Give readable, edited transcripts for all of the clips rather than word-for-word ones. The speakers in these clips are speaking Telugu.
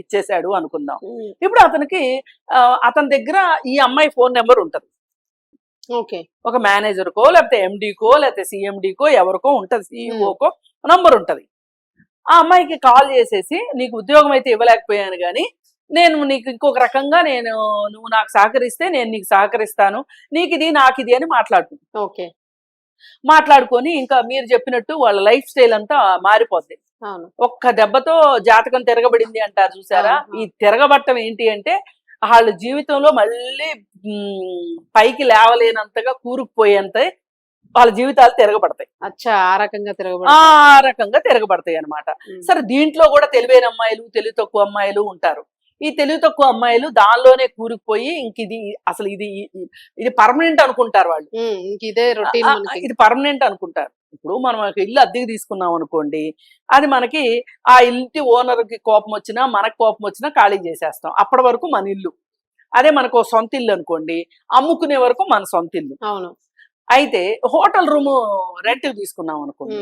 ఇచ్చేసాడు అనుకుందాం. ఇప్పుడు అతనికి అతని దగ్గర ఈ అమ్మాయి ఫోన్ నెంబర్ ఉంటది. ఓకే. ఒక మేనేజర్కో లేకపోతే ఎండీకో లేకపోతే సిఎండీకో ఎవరికో ఉంటది, సిఇఓకో నంబర్ ఉంటది. ఆ అమ్మాయికి కాల్ చేసేసి నీకు ఉద్యోగం అయితే ఇవ్వలేకపోయాను కానీ నేను నీకు ఇంకొక రకంగా నువ్వు నాకు సహకరిస్తే నేను నీకు సహకరిస్తాను, నీకు ఇది నాకు ఇది అని మాట్లాడుకొని ఇంకా మీరు చెప్పినట్టు వాళ్ళ లైఫ్ స్టైల్ అంతా మారిపోద్ది. ఒక్క దెబ్బతో జాతకం తిరగబడింది అంటారు చూసారా. ఈ తిరగబట్టం ఏంటి అంటే వాళ్ళ జీవితంలో మళ్ళీ పైకి లేవలేనంతగా కూరుకుపోయేంత వాళ్ళ జీవితాలు తిరగబడతాయి. ఆ రకంగా తిరగబడతాయి అనమాట. సరే, దీంట్లో కూడా తెలివైన అమ్మాయిలు తెలివి తక్కువ అమ్మాయిలు ఉంటారు. ఈ తెలివి తక్కువ అమ్మాయిలు దానిలోనే కూరుకుపోయి ఇంక ఇది పర్మనెంట్ అనుకుంటారు వాళ్ళు. ఇది పర్మనెంట్ అనుకుంటారు. ఇప్పుడు మనం ఇల్లు అద్దెకి తీసుకున్నాం అనుకోండి, అది మనకి ఆ ఇంటి ఓనర్కి కోపం వచ్చినా మనకు కోపం వచ్చినా ఖాళీ చేసేస్తాం. అప్పటి వరకు మన ఇల్లు. అదే మనకు సొంత ఇల్లు అనుకోండి, అమ్ముకునే వరకు మన సొంత ఇల్లు. అయితే హోటల్ రూమ్ రెంట్కి తీసుకున్నాం అనుకోండి,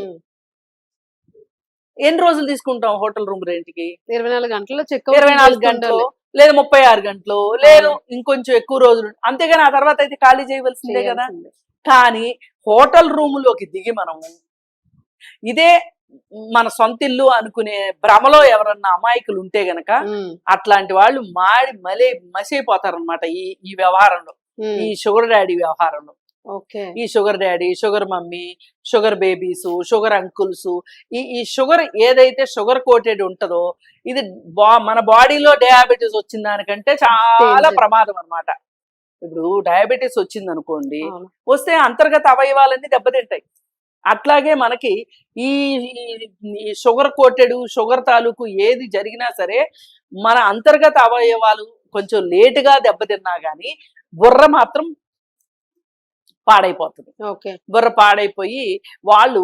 ఎన్ని రోజులు తీసుకుంటాం హోటల్ రూమ్ రెంట్కి? 24 గంటలు. 24 గంటలు లేదు 36 గంటలు లేదు ఇంకొంచెం ఎక్కువ రోజులు. అంతేగాని ఆ తర్వాత అయితే ఖాళీ చేయవలసిందే కదా. కానీ హోటల్ రూములోకి దిగి మనము ఇదే మన సొంత ఇల్లు అనుకునే భ్రమలో ఎవరన్నా అమాయకులు ఉంటే గనక అట్లాంటి వాళ్ళు మళ్ళీ మసైపోతారనమాట ఈ వ్యవహారంలో, ఈ షుగర్ డాడీ వ్యవహారంలో. ఈ sugar daddy, sugar mummy, sugar babies, sugar uncles, ఈ షుగర్ ఏదైతే షుగర్ కోటెడ్ ఉంటుందో ఇది మన బాడీలో డయాబెటీస్ వచ్చిన దానికంటే చాలా ప్రమాదం అనమాట. ఇప్పుడు డయాబెటీస్ వచ్చింది అనుకోండి, వస్తే అంతర్గత అవయవాలన్నీ దెబ్బతింటాయి. అట్లాగే మనకి ఈ షుగర్ కోటెడ్ షుగర్ తాలూకు ఏది జరిగినా సరే మన అంతర్గత అవయవాలు కొంచెం లేటుగా దెబ్బతిన్నా గానీ బుర్ర మాత్రం పాడైపోతుంది. బుర్ర పాడైపోయి వాళ్ళు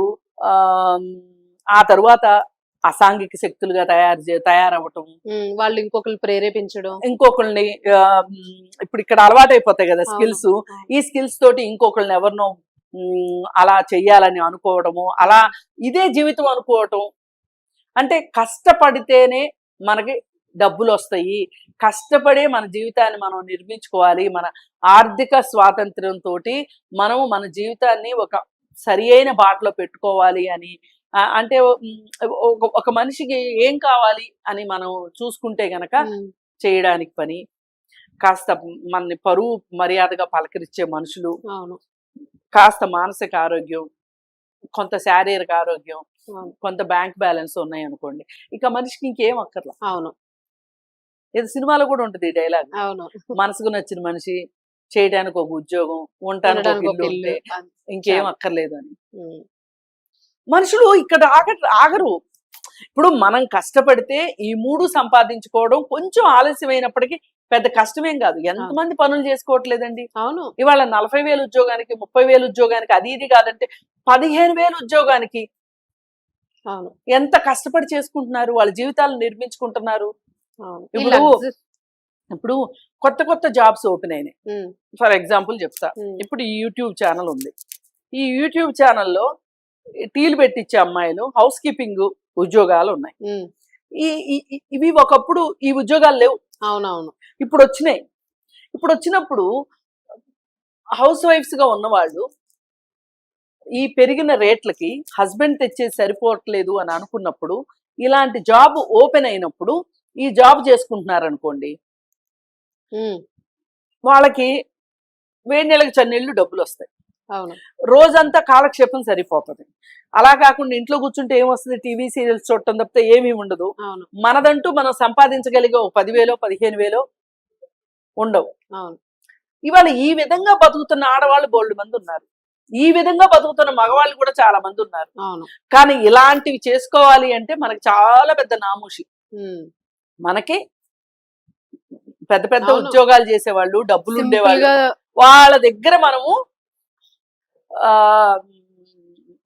ఆ తరువాత అసాంఘిక శక్తులుగా తయారవటం, వాళ్ళు ఇంకొకరిని ప్రేరేపించడం, ఇంకొకరిని ఇప్పుడు ఇక్కడ అలవాటు అయిపోతాయి కదా స్కిల్స్. ఈ స్కిల్స్ తోటి ఇంకొకరిని ఎవరినో అలా చెయ్యాలని అనుకోవడము, అలా ఇదే జీవితం అనుకోవటం. అంటే కష్టపడితేనే మనకి డబ్బులు వస్తాయి, కష్టపడే మన జీవితాన్ని మనం నిర్మించుకోవాలి, మన ఆర్థిక స్వాతంత్ర్యంతో మనము మన జీవితాన్ని ఒక సరి అయిన బాటలో పెట్టుకోవాలి అని. అంటే ఒక మనిషికి ఏం కావాలి అని మనం చూసుకుంటే గనక చేయడానికి పని, కాస్త మనని పరువు మర్యాదగా పలకరించే మనుషులు, కాస్త మానసిక ఆరోగ్యం, కొంత శారీరక ఆరోగ్యం, కొంత బ్యాంక్ బ్యాలెన్స్ ఉన్నాయి అనుకోండి, ఇక మనిషికి ఇంకేం అక్కర్లా. ఇది సినిమాలో కూడా ఉంటుంది ఈ డైలాగ్. మనసుకు నచ్చిన మనిషి, చేయడానికి ఒక ఉద్యోగం, ఉండటానికి ఒక ఇల్లు ఉంటే ఇంకేం అక్కర్లేదు అని. మనుషులు ఇక్కడ ఆగరు. ఇప్పుడు మనం కష్టపడితే ఈ 3 సంపాదించుకోవడం కొంచెం ఆలస్యమైనప్పటికీ పెద్ద కష్టమేం కాదు. ఎంతమంది పనులు చేసుకోవట్లేదండి. ఇవాళ 40,000 ఉద్యోగానికి, 30,000 ఉద్యోగానికి, అది ఇది కాదంటే 15,000 ఉద్యోగానికి ఎంత కష్టపడి చేసుకుంటున్నారు, వాళ్ళ జీవితాలను నిర్మించుకుంటున్నారు. ఇప్పుడు కొత్త జాబ్స్ ఓపెన్ అయినాయి. ఫర్ ఎగ్జాంపుల్ చెప్తా, ఇప్పుడు ఈ యూట్యూబ్ ఛానల్ ఉంది. ఈ యూట్యూబ్ ఛానల్లో టీలు పెట్టించే అమ్మాయిలు, హౌస్ కీపింగ్ ఉద్యోగాలు ఉన్నాయి. ఇవి ఒకప్పుడు ఈ ఉద్యోగాలు లేవు. ఇప్పుడు వచ్చినాయి. ఇప్పుడు వచ్చినప్పుడు హౌస్ వైఫ్స్ గా ఉన్నవాళ్ళు ఈ పెరిగిన రేట్లకి హస్బెండ్ తెచ్చేది సరిపోవట్లేదు అని అనుకున్నప్పుడు ఇలాంటి జాబ్ ఓపెన్ అయినప్పుడు ఈ జాబ్ చేసుకుంటున్నారు అనుకోండి, వాళ్ళకి వేడి నెలకు చన్నీళ్ళు డబ్బులు వస్తాయి. రోజంతా కాలక్షేపం సరిపోతుంది. అలా కాకుండా ఇంట్లో కూర్చుంటే ఏమొస్తుంది, టీవీ సీరియల్స్ చూడటం తప్పితే ఏమీ ఉండదు. మనదంటూ మనం సంపాదించగలిగే 10,000 15,000 ఉండవు. ఇవాళ ఈ విధంగా బతుకుతున్న ఆడవాళ్ళు బోల్డ్ మంది ఉన్నారు, ఈ విధంగా బతుకుతున్న మగవాళ్ళు కూడా చాలా మంది ఉన్నారు. కానీ ఇలాంటివి చేసుకోవాలి అంటే మనకి చాలా పెద్ద నామూషి. మనకి పెద్ద పెద్ద ఉద్యోగాలు చేసేవాళ్ళు, డబ్బులు ఉండేవాళ్ళు, వాళ్ళ దగ్గర మనము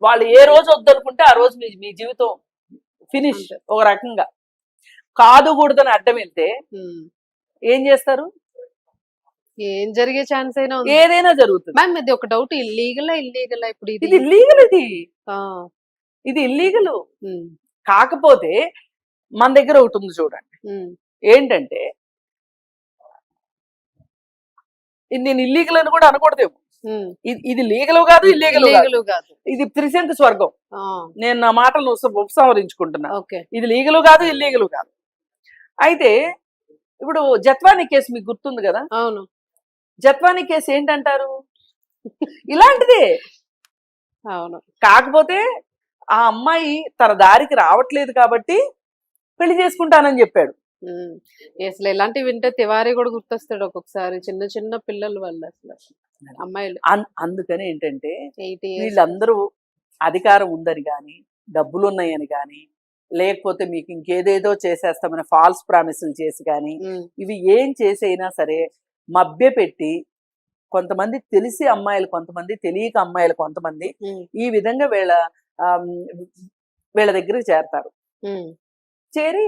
వాళ్ళు ఏ రోజు వద్దనుకుంటే ఆ రోజు మీ జీవితం ఫినిష్. ఒక రకంగా కాదుకూడదని అడ్డం వెళ్తే ఏం చేస్తారు? ఏం జరిగే ఛాన్స్ అయినా ఏదైనా జరుగుతుంది. మ్యామ్ ఇది ఒక డౌట్, ఇల్లీగల్ ఇప్పుడు ఇది ఇల్లీగల్, ఇది ఇల్లీగల్. కాకపోతే మన దగ్గర ఒకటి ఉంది చూడండి, ఏంటంటే ఇది నేను ఇల్లీగల్ అని కూడా అనకూడదేమో. ఇది లీగల్ కాదు, ఇల్లీగల్ కాదు, లీగల్ కాదు. ఇది త్రిశంకు స్వర్గం. ఆ, నేను నా మాటలు ఉపసంహరించుకుంటున్నా. ఓకే. ఇది లీగల్ కాదు, ఇల్లీగల్ కాదు. అయితే ఇప్పుడు జత్వానీ కేసు మీకు గుర్తుంది కదా. అవును. జత్వానీ కేసు ఏంటంటారు, ఇలాంటిదే. అవును. కాకపోతే ఆ అమ్మాయి తన దారికి రావట్లేదు కాబట్టి పెళ్లి చేసుకుంటానని చెప్పాడు. అసలు ఇలాంటివి వింటే తివారీ కూడా గుర్తొస్తాడు ఒక్కొక్కసారి. చిన్న చిన్న పిల్లల వల్ల అసలు అమ్మాయిలు. అందుకని ఏంటంటే 80 years. వీళ్ళందరూ అధికారం ఉందని కానీ, డబ్బులు ఉన్నాయని కానీ, లేకపోతే మీకు ఇంకేదేదో చేసేస్తామని ఫాల్స్ ప్రామిసులు చేసి కానీ, ఇవి ఏం చేసైనా సరే మభ్యపెట్టి, కొంతమంది తెలిసి అమ్మాయిలు, కొంతమంది తెలియక అమ్మాయిలు, కొంతమంది ఈ విధంగా వీళ్ళ దగ్గరికి చేరతారు. చేరి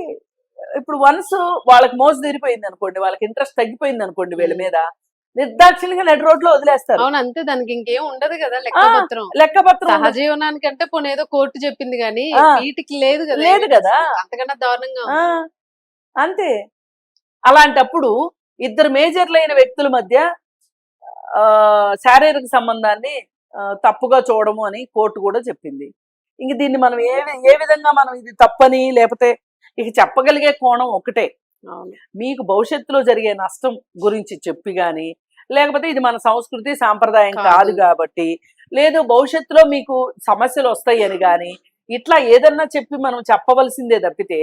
ఇప్పుడు వన్స్ వాళ్ళకి మోస తీరిపోయింది అనుకోండి, వాళ్ళకి ఇంట్రెస్ట్ తగ్గిపోయింది అనుకోండి వీళ్ళ మీద, నిర్దాక్షిణ్యంగా నడి రోడ్లో వదిలేస్తారు. అవును, అంతే. దానికి ఇంకేం ఉండదు కదా లెక్కపత్రం. లెక్కపత్రం సహజీవనానికంటే పోనీ ఏదో కోర్టు చెప్పింది కానీ వీటికి లేదు కదా. లేదు కదా, అంతకన్నా దారుణంగా. అంతే. అలాంటప్పుడు ఇద్దరు మేజర్లైన వ్యక్తుల మధ్య శారీరక సంబంధాన్ని తప్పుగా చూడము అని కోర్టు కూడా చెప్పింది. ఇంక దీన్ని మనం ఏ విధంగా మనం ఇది తప్పని, లేకపోతే ఇక చెప్పగలిగే కోణం ఒకటే, మీకు భవిష్యత్తులో జరిగే నష్టం గురించి చెప్పి గాని, లేకపోతే ఇది మన సంస్కృతి సాంప్రదాయం కాదు కాబట్టి, లేదు భవిష్యత్తులో మీకు సమస్యలు వస్తాయి అని గాని, ఇట్లా ఏదన్నా చెప్పి మనం చెప్పవలసిందే తప్పితే,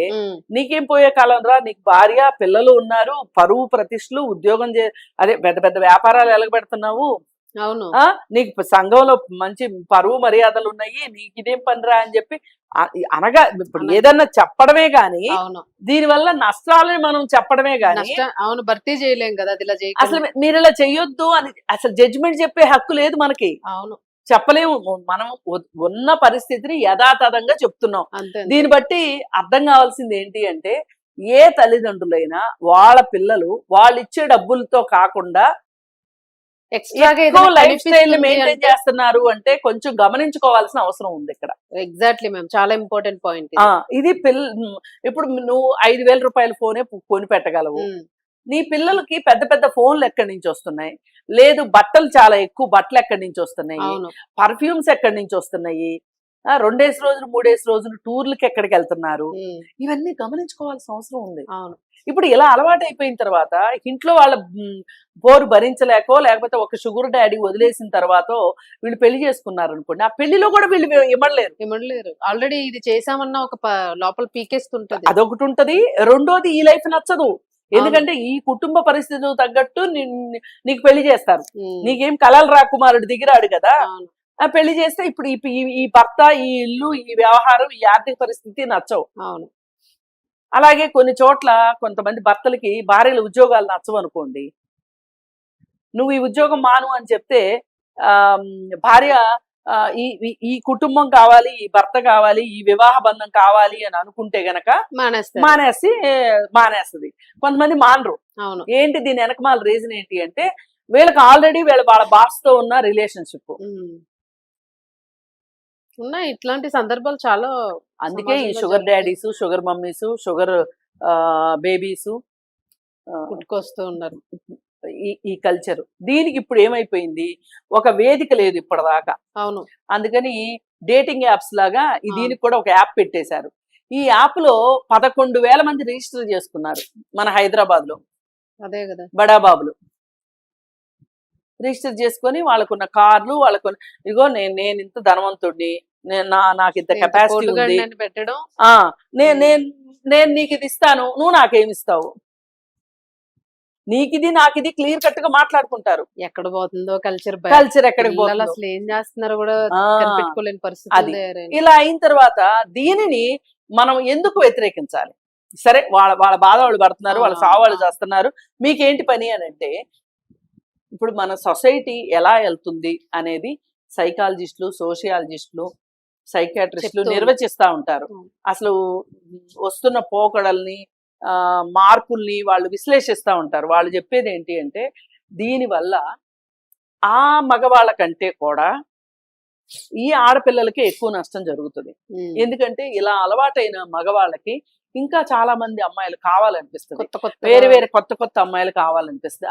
నీకేం పోయే కాలం రా, నీకు భార్య పిల్లలు ఉన్నారు, పరువు ప్రతిష్టలు, ఉద్యోగం అదే పెద్ద పెద్ద వ్యాపారాలు ఎలగబెడుతున్నావు, అవును, నీకు సంఘంలో మంచి పరువు మర్యాదలు ఉన్నాయి, నీకు ఇదేం పనిరా అని చెప్పి అనగా ఇప్పుడు ఏదన్నా చెప్పడమే గాని, దీనివల్ల నష్టాలని మనం చెప్పడమే గాని అవును భర్తీ చేయలేం కదా. అసలు మీరు ఇలా చెయ్యొద్దు అని అసలు జడ్జిమెంట్ చెప్పే హక్కు లేదు మనకి. అవును, చెప్పలేము. మనం ఉన్న పరిస్థితిని యథాతథంగా చెప్తున్నాం. దీన్ని బట్టి అర్థం కావాల్సింది ఏంటి అంటే, ఏ తల్లిదండ్రులైనా వాళ్ళ పిల్లలు వాళ్ళు ఇచ్చే డబ్బులతో కాకుండా లైఫ్ స్టైల్ మెయింటైన్ చేస్తున్నారు అంటే కొంచెం గమనించుకోవాల్సిన అవసరం ఉంది ఇక్కడ. ఎగ్జాక్ట్లీ మ్యామ్, చాలా ఇంపార్టెంట్ పాయింట్ ఇది. ఇప్పుడు నువ్వు 5,000 రూపాయల ఫోనే కొని పెట్టగలవు, నీ పిల్లలకి పెద్ద పెద్ద ఫోన్లు ఎక్కడి నుంచి వస్తున్నాయి, లేదు బట్టలు చాలా ఎక్కువ బట్టలు ఎక్కడి నుంచి వస్తున్నాయి, పర్ఫ్యూమ్స్ ఎక్కడి నుంచి వస్తున్నాయి, 2 రోజులు 3 రోజులు టూర్లకి ఎక్కడికి వెళ్తున్నారు, ఇవన్నీ గమనించుకోవాల్సిన అవసరం ఉంది. ఇప్పుడు ఇలా అలవాటు అయిపోయిన తర్వాత ఇంట్లో వాళ్ళ బోరు భరించలేకో, లేకపోతే ఒక షుగర్ డాడీ వదిలేసిన తర్వాత వీళ్ళు పెళ్లి చేసుకున్నారు అనుకోండి, ఆ పెళ్లిలో కూడా వీళ్ళు ఇమ్మడలేరు. ఆల్రెడీ ఇది చేసామన్నా ఒక లోపల పీకేస్తుంటది, అదొకటి ఉంటది. రెండోది ఈ లైఫ్ నచ్చదు, ఎందుకంటే ఈ కుటుంబ పరిస్థితులు తగ్గట్టు నీకు పెళ్లి చేస్తారు. నీకేం కలల్ రాకుమారుడు దిగిరాడు కదా, పెళ్లి చేస్తే ఇప్పుడు ఈ భర్త, ఈ ఇల్లు, ఈ వ్యవహారం, ఈ ఆర్థిక పరిస్థితి నచ్చవు. అవును. అలాగే కొన్ని చోట్ల కొంతమంది భర్తలకి భార్యల ఉద్యోగాలు నచ్చవు అనుకోండి, నువ్వు ఈ ఉద్యోగం మాను అని చెప్తే భార్య ఈ కుటుంబం కావాలి, ఈ భర్త కావాలి, ఈ వివాహ బంధం కావాలి అని అనుకుంటే గనక మానేస్తుంది. కొంతమంది మానరు. ఏంటి దీని వెనకమాల రీజన్ ఏంటి అంటే, వీళ్ళకి ఆల్రెడీ వాళ్ళ బాస్ తో ఉన్న రిలేషన్షిప్ ఉన్నాయి. ఇట్లాంటి సందర్భాలు చాలా. అందుకే ఈ sugar daddies, sugar mommies, sugar babies పుట్టుకొస్తూ ఉన్నారు. ఈ కల్చర్ దీనికి ఇప్పుడు ఏమైపోయింది, ఒక వేదిక లేదు ఇప్పటిదాకా. అవును. అందుకని డేటింగ్ యాప్స్ లాగా దీనికి కూడా ఒక యాప్ పెట్టేశారు. ఈ యాప్ లో 11,000 మంది రిజిస్టర్ చేసుకున్నారు మన హైదరాబాద్ లో. అదే కదా, బడాబాబులు రిజిస్టర్ చేసుకొని వాళ్ళకున్న కార్లు, వాళ్ళకున్న ఇగో నేను ఇంత ధనవంతుడిని, నాకు ఇంత కెపాసిటీ ఉంది, నేను నీకు ఇది ఇస్తాను, నువ్వు నాకేమిస్తావు, నీకిది నాకిది క్లియర్ కట్ గా మాట్లాడుకుంటారు. ఎక్కడ పోతుందో కల్చర్ ఎక్కడికి పోతుందో, అసలు ఏం చేస్తున్నారో కూడా కనిపెట్టుకోలేని పరిస్థితి. అది ఇలా అయిన తర్వాత దీనిని మనం ఎందుకు వ్యతిరేకించాలి? సరే, వాళ్ళ బాధ వాళ్ళు పడుతున్నారు, వాళ్ళ సావు వాళ్ళు చేస్తున్నారు, మీకేంటి పని అని అంటే, ఇప్పుడు మన సొసైటీ ఎలా వెళ్తుంది అనేది సైకాలజిస్టులు, సోషియాలజిస్టులు, సైకాట్రిస్టులు నిర్వచిస్తూ ఉంటారు. అసలు వస్తున్న పోకడల్ని, మార్పుల్ని వాళ్ళు విశ్లేషిస్తూ ఉంటారు. వాళ్ళు చెప్పేది ఏంటి అంటే, దీనివల్ల ఆ మగవాళ్ళ కంటే కూడా ఈ ఆడపిల్లలకి ఎక్కువ నష్టం జరుగుతుంది. ఎందుకంటే ఇలా అలవాటైన మగవాళ్ళకి ఇంకా చాలా మంది అమ్మాయిలు కావాలనిపిస్తుంది, కొత్త కొత్త వేరే వేరే కొత్త కొత్త అమ్మాయిలు కావాలనిపిస్తుంది.